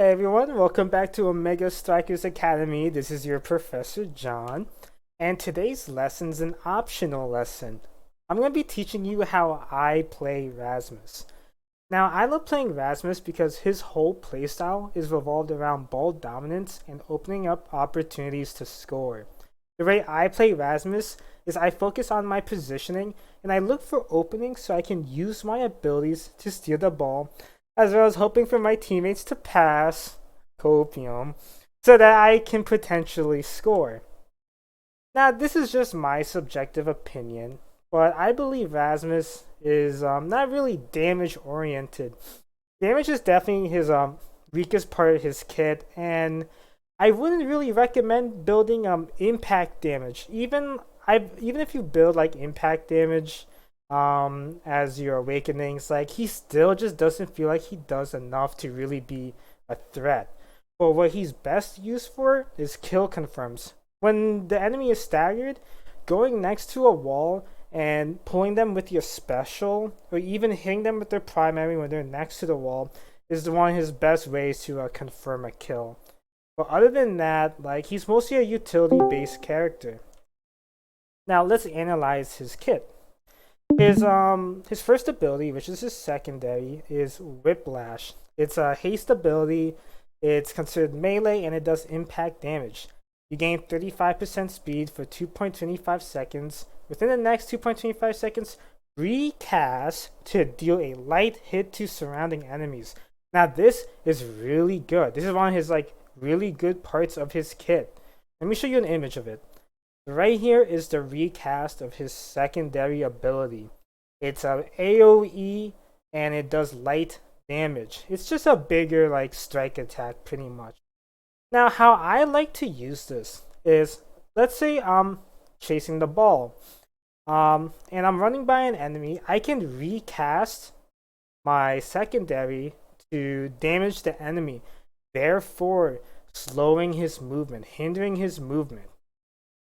Hey everyone, welcome back to Omega Strikers Academy. This is your Professor John, and today's lesson's an optional lesson. I'm going to be teaching you how I play Rasmus. Now, I love playing Rasmus because his whole playstyle is revolved around ball dominance and opening up opportunities to score. The way I play Rasmus is I focus on my positioning and I look for openings so I can use my abilities to steal the ball as well as hoping for my teammates to pass copium so that I can potentially score. Now, this is just my subjective opinion, but I believe Rasmus is not really damage oriented. Damage is definitely his weakest part of his kit, and I wouldn't really recommend building impact damage. Even if you build like impact damage as your awakenings, like he still just doesn't feel like he does enough to really be a threat. But what he's best used for is kill confirms. When the enemy is staggered, going next to a wall and pulling them with your special, or even hitting them with their primary when they're next to the wall, is one of his best ways to confirm a kill. But other than that, like he's mostly a utility-based character. Now let's analyze his kit. His first ability, which is his secondary, is Whiplash. It's a haste ability. It's considered melee and it does impact damage. You gain 35% speed for 2.25 seconds. Within the next 2.25 seconds, recast to deal a light hit to surrounding enemies. Now this is really good. This is one of his like really good parts of his kit. Let me show you an image of it. Right here is the recast of his secondary ability. It's a AoE and it does light damage. It's just a bigger like strike attack pretty much. Now how I like to use this is, let's say I'm chasing the ball and I'm running by an enemy. I can recast my secondary to damage the enemy, therefore slowing his movement, hindering his movement.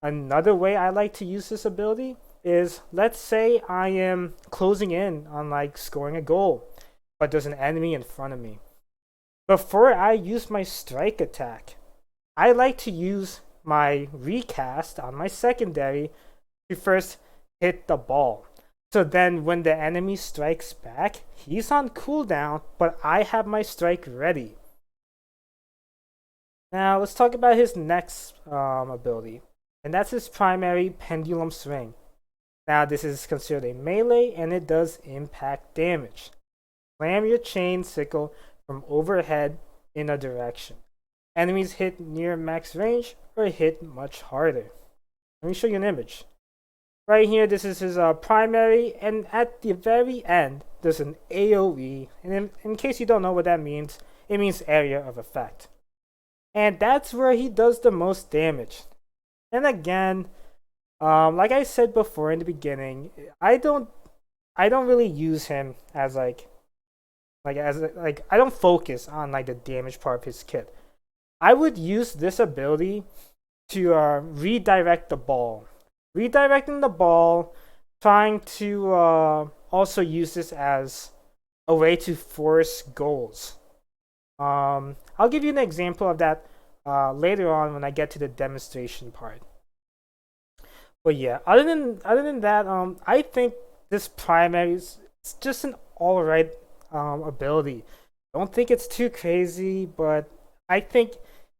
Another way I like to use this ability is, let's say I am closing in on like scoring a goal, but there's an enemy in front of me. Before I use my strike attack, I like to use my recast on my secondary to first hit the ball. So then when the enemy strikes back, he's on cooldown, but I have my strike ready. Now let's talk about his next ability, and that's his primary Pendulum Swing. Now this is considered a melee and it does impact damage. Slam your chain sickle from overhead in a direction. Enemies hit near max range or hit much harder. Let me show you an image. Right here, this is his primary, and at the very end, there's an AoE. And in case you don't know what that means, it means area of effect. And that's where he does the most damage. And again, like I said before in the beginning, I don't really use him as I don't focus on like the damage part of his kit. I would use this ability to redirect the ball. Redirecting the ball, trying to also use this as a way to force goals. I'll give you an example of that later on when I get to the demonstration part. But yeah, other than that, I think this primary is just an alright ability. Don't think it's too crazy, but I think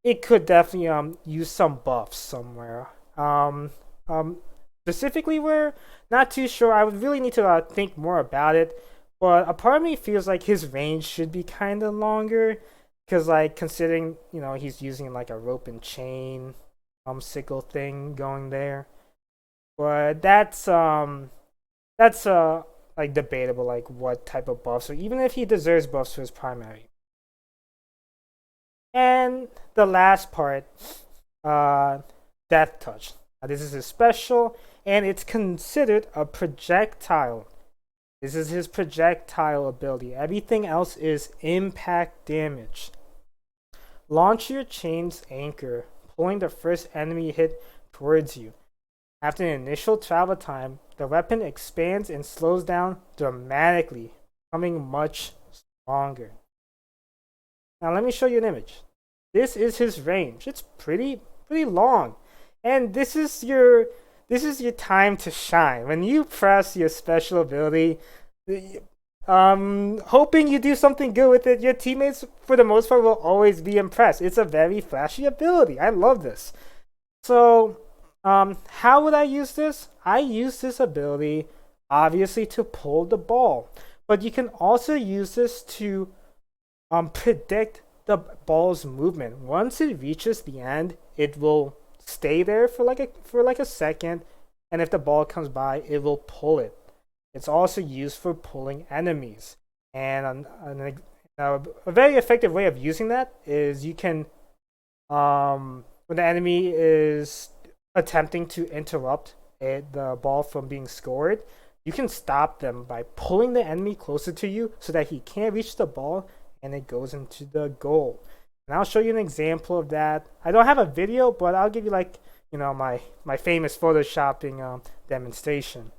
it could definitely use some buffs somewhere. Specifically where, not too sure. I would really need to think more about it. But a part of me feels like his range should be kind of longer, because like considering he's using like a rope and chain sickle thing going there. But that's like debatable, like what type of buffs, or even if he deserves buffs for his primary. And the last part, Death Touch. Now, this is his special, and it's considered a projectile. This is his projectile ability. Everything else is impact damage. Launch your chain's anchor, pulling the first enemy hit towards you. After an initial travel time, the weapon expands and slows down dramatically, becoming much stronger. Now let me show you an image. This is his range. It's pretty long. And this is your time to shine. When you press your special ability, hoping you do something good with it, your teammates for the most part will always be impressed. It's a very flashy ability. I love this. So, how would I use this? I use this ability obviously to pull the ball, but you can also use this to predict the ball's movement. Once it reaches the end, it will stay there for like a second, and if the ball comes by, it will pull it. It's also used for pulling enemies, and a very effective way of using that is you can when the enemy is attempting to interrupt the ball from being scored, you can stop them by pulling the enemy closer to you so that he can't reach the ball and it goes into the goal. And I'll show you an example of that. I don't have a video, but I'll give you my famous photoshopping demonstration.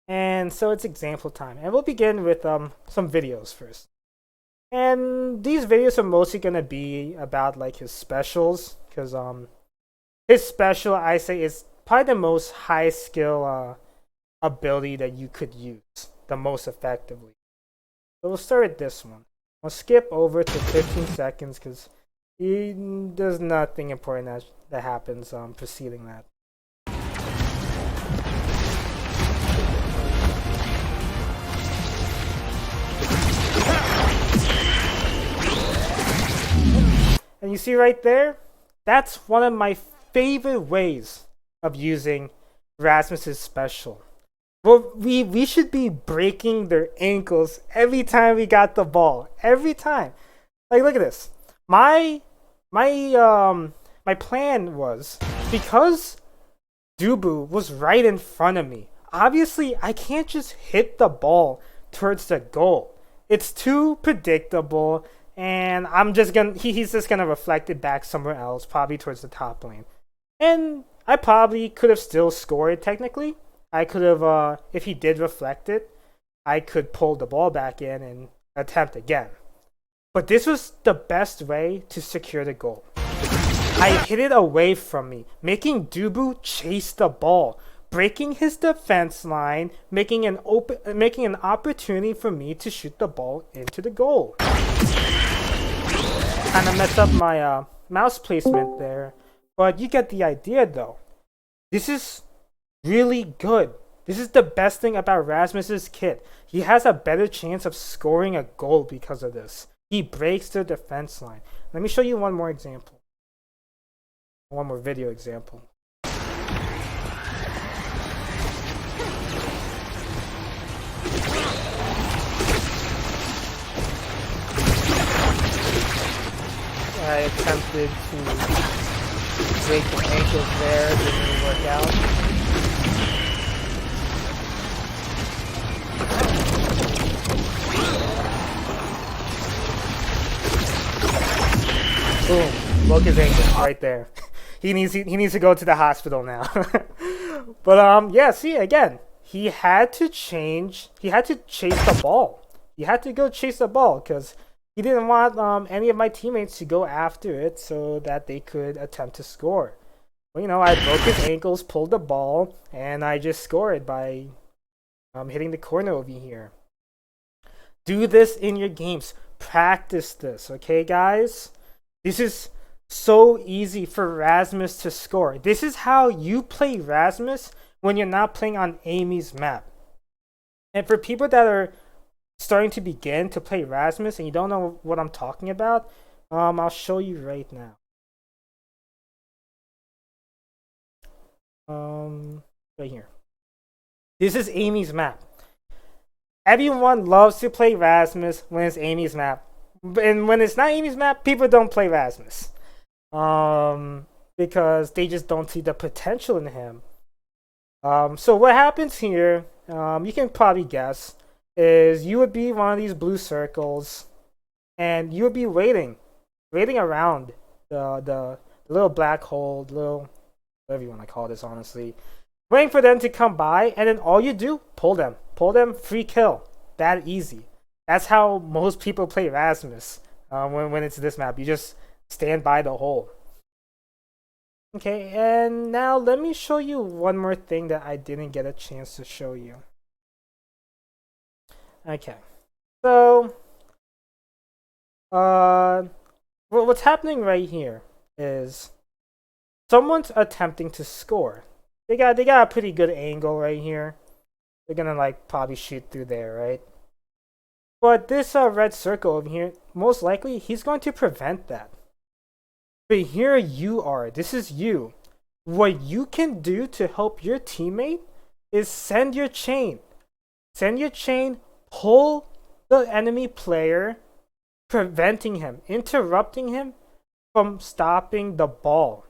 And so it's example time. And we'll begin with some videos first. And these videos are mostly going to be about like his specials, because his special, I say, is probably the most high skill ability that you could use the most effectively. So we'll start with this one. I'll skip over to 15 seconds because there's nothing important that happens preceding that. And you see right there, that's one of my favorite ways of using Rasmus's special. Well, we should be breaking their ankles every time we got the ball. Every time. Like, look at this. My plan was, because Dubu was right in front of me, obviously I can't just hit the ball towards the goal. It's too predictable, and he's just gonna reflect it back somewhere else, probably towards the top lane. And I probably could have still scored technically. I could have, if he did reflect it, I could pull the ball back in and attempt again. But this was the best way to secure the goal. I hit it away from me, making Dubu chase the ball, breaking his defense line, making an opportunity for me to shoot the ball into the goal. Kind of messed up my mouse placement there, but you get the idea though. This is really good. This is the best thing about Rasmus's kit. He has a better chance of scoring a goal because of this. He breaks the defense line. Let me show you one more example. One more video example. I attempted to break the ankles there, didn't work out. Boom, broke his ankle right there. He needs to go to the hospital now. But yeah, see again, he had to chase the ball. He had to go chase the ball because he didn't want any of my teammates to go after it so that they could attempt to score. Well, I broke his ankles, pulled the ball, and I just scored by hitting the corner over here. Do this in your games. Practice this, okay, guys? This is so easy for Rasmus to score. This is how you play Rasmus when you're not playing on Amy's map. And for people that are starting to begin to play Rasmus and you don't know what I'm talking about, I'll show you right now. Right here. This is Amy's map. Everyone loves to play Rasmus when it's Amy's map. And when it's not Amy's map, people don't play Rasmus. Because they just don't see the potential in him. So what happens here, you can probably guess, is you would be one of these blue circles, and you would be waiting around the little black hole, little, whatever you want to call this, honestly, waiting for them to come by, and then all you do, pull them, free kill, that easy. That's how most people play Rasmus. when it's this map. You just stand by the hole. Okay, and now let me show you one more thing that I didn't get a chance to show you. Okay, so what's happening right here is someone's attempting to score. They got a pretty good angle right here. They're gonna like probably shoot through there, right? But this red circle over here, most likely he's going to prevent that. But here you are. This is you. What you can do to help your teammate is send your chain. Send your chain, pull the enemy player, preventing him, interrupting him from stopping the ball.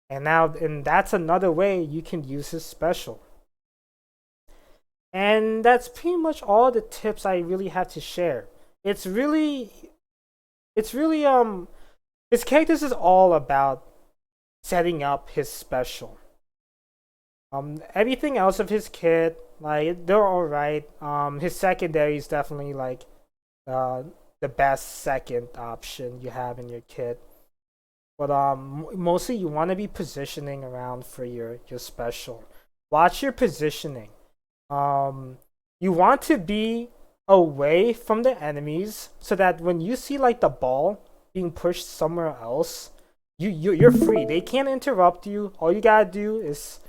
And that's another way you can use his special. And that's pretty much all the tips I really have to share. It's really his characters is all about setting up his special. Everything else of his kit, like they're alright. His secondary is definitely like the best second option you have in your kit. But mostly you want to be positioning around for your special. Watch your positioning. You want to be away from the enemies so that when you see like the ball being pushed somewhere else, you're free. They can't interrupt you. All you gotta do is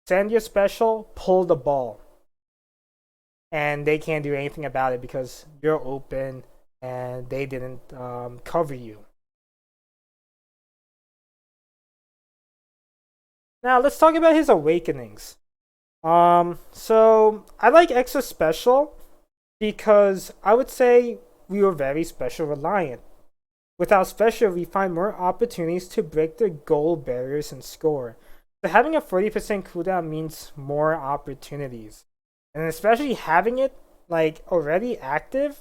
send your special, pull the ball, and they can't do anything about it because you're open and they didn't cover you. Now let's talk about his awakenings. So I like extra special because I would say we were very special reliant. Without special, we find more opportunities to break the goal barriers and score. So having a 40% cooldown means more opportunities. And especially having it like already active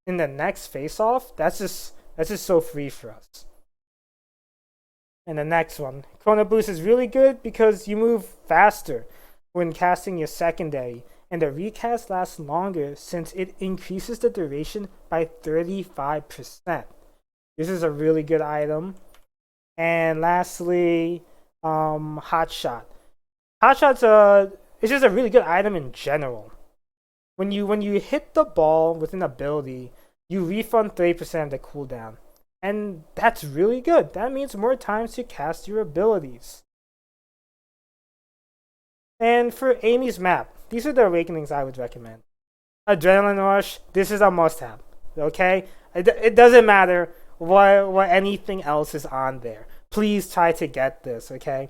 in the next face-off, that's just so free for us. And the next one, Chrono Boost is really good because you move faster when casting your secondary, and the recast lasts longer since it increases the duration by 35%. This is a really good item. And lastly, Hotshot. Hotshot's it's just a really good item in general. When you hit the ball with an ability, you refund 30% of the cooldown. And that's really good. That means more times to cast your abilities. And for Amy's map, these are the awakenings I would recommend. Adrenaline Rush, this is a must-have. Okay? It doesn't matter what anything else is on there. Please try to get this, okay?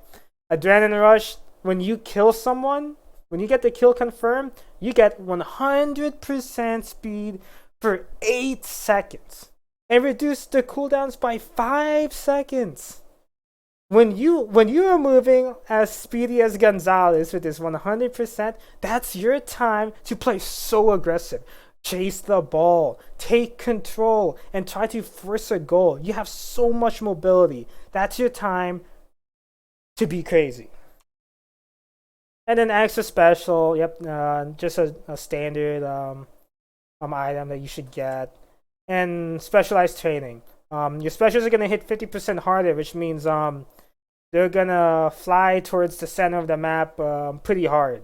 Adrenaline Rush, when you kill someone, when you get the kill confirmed, you get 100% speed for 8 seconds. And reduce the cooldowns by 5 seconds. When you are moving as speedy as Gonzalez with this 100%, that's your time to play so aggressive. Chase the ball, take control, and try to force a goal. You have so much mobility. That's your time to be crazy. And then extra special, yep, just a standard item that you should get. And specialized training. Your specials are gonna hit 50% harder, which means they're gonna fly towards the center of the map pretty hard.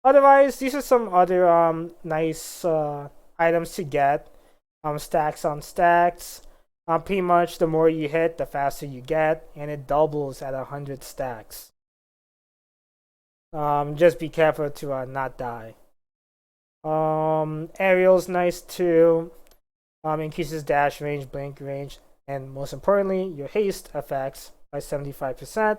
Otherwise, these are some other nice items to get. Stacks on stacks. Pretty much the more you hit, the faster you get, and it doubles at 100 stacks. Just be careful to not die. Aerial's nice too. Increases dash range, blink range, and most importantly, your haste effects by 75%.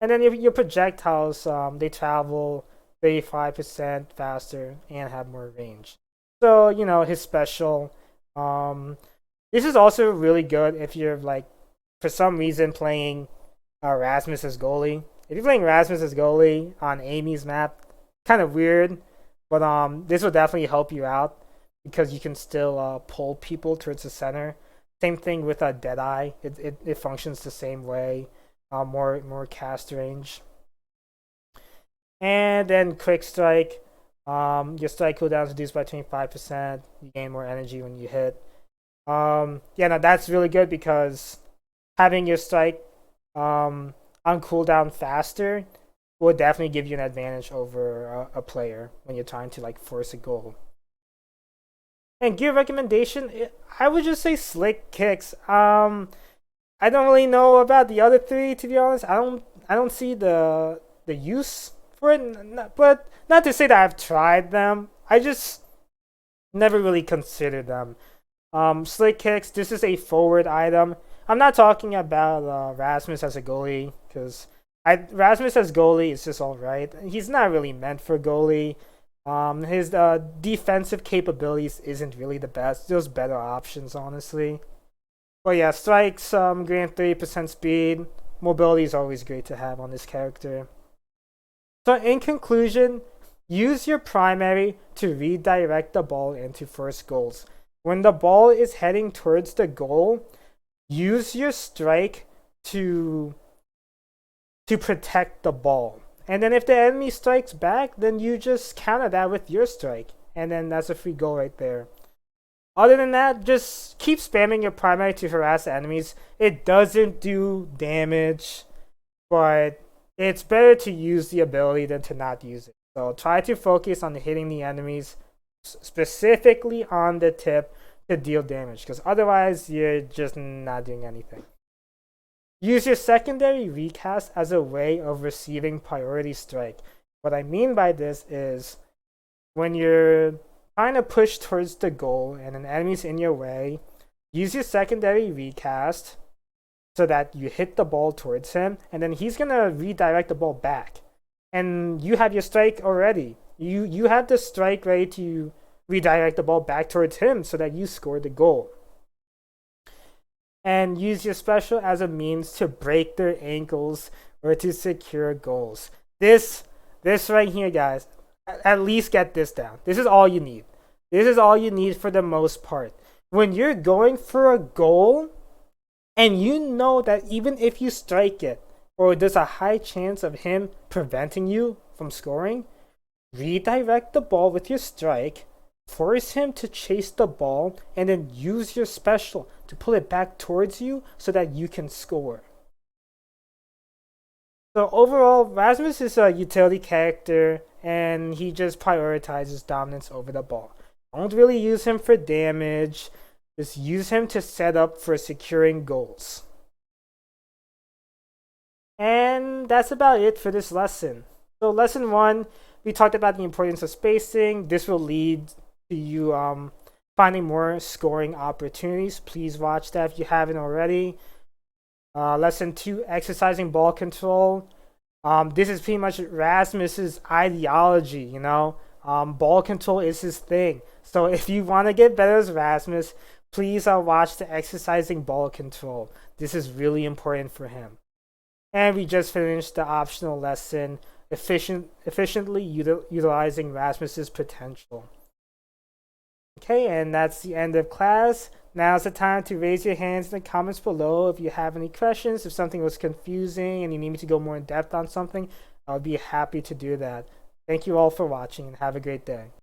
And then your projectiles, they travel 35% faster and have more range. So, you know, his special. This is also really good if you're like, for some reason, playing Rasmus as goalie. If you're playing Rasmus as goalie on Amy's map, kind of weird, but this will definitely help you out because you can still pull people towards the center. Same thing with Deadeye. It functions the same way. More cast range. And then Quick Strike. Your strike cooldown is reduced by 25%. You gain more energy when you hit. Yeah, no, that's really good because having your strike on cooldown faster will definitely give you an advantage over a player when you're trying to like force a goal. And gear recommendation, I would just say slick kicks. I don't really know about the other three to be honest. I don't see the use for it, but not to say that I've tried them. I just never really considered them. Slick kicks. This is a forward item. I'm not talking about Rasmus as a goalie because Rasmus as goalie is just all right. He's not really meant for goalie. His defensive capabilities isn't really the best. There's better options, honestly. But yeah, strikes, grant 30% speed. Mobility is always great to have on this character. So in conclusion, use your primary to redirect the ball into first goals. When the ball is heading towards the goal, use your strike to protect the ball. And then if the enemy strikes back, then you just counter that with your strike. And then that's a free goal right there. Other than that, just keep spamming your primary to harass enemies. It doesn't do damage, but it's better to use the ability than to not use it. So try to focus on hitting the enemies, specifically on the tip, to deal damage, because otherwise you're just not doing anything. Use your secondary recast as a way of receiving priority strike. What I mean by this is when you're trying to push towards the goal and an enemy's in your way, use your secondary recast so that you hit the ball towards him, and then he's gonna redirect the ball back. And you have your strike already. You have the strike ready to redirect the ball back towards him so that you score the goal. And use your special as a means to break their ankles or to secure goals. This right here, guys, at least get this down. This is all you need. This is all you need for the most part. When you're going for a goal and you know that even if you strike it, or there's a high chance of him preventing you from scoring, redirect the ball with your strike, force him to chase the ball, and then use your special to pull it back towards you so that you can score. So overall, Rasmus is a utility character and he just prioritizes dominance over the ball. Don't really use him for damage. Just use him to set up for securing goals. And that's about it for this lesson. So lesson 1, we talked about the importance of spacing. This will lead to you finding more scoring opportunities. Please watch that if you haven't already. Lesson 2, exercising ball control. This is pretty much Rasmus's ideology, you know. Ball control is his thing. So if you want to get better as Rasmus, please watch the exercising ball control. This is really important for him. And we just finished the optional lesson, efficiently utilizing Rasmus's potential. Okay, and that's the end of class. Now's the time to raise your hands in the comments below if you have any questions. If something was confusing and you need me to go more in depth on something, I'll be happy to do that. Thank you all for watching and have a great day.